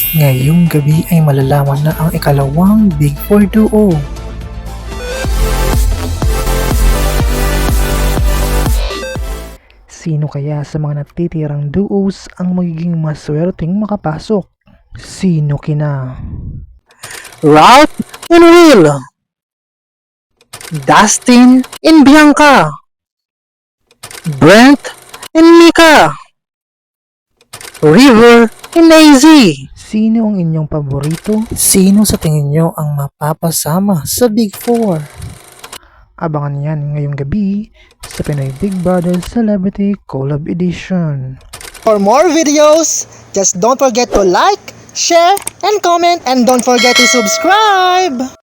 Ngayong gabi ay malalaman na ang ikalawang Big Four duo. Sino kaya sa mga natitirang duos ang magiging maswerteng makapasok? Sino kina Ralph and Will, Dustin and Bianca, Brent and Mika, River and AZ. Sino ang inyong paborito? Sino sa tingin nyo ang mapapasama sa Big Four? Abangan yan ngayong gabi sa Pinoy Big Brother Celebrity Collab Edition. For more videos, just don't forget to like, share, and comment, and don't forget to subscribe!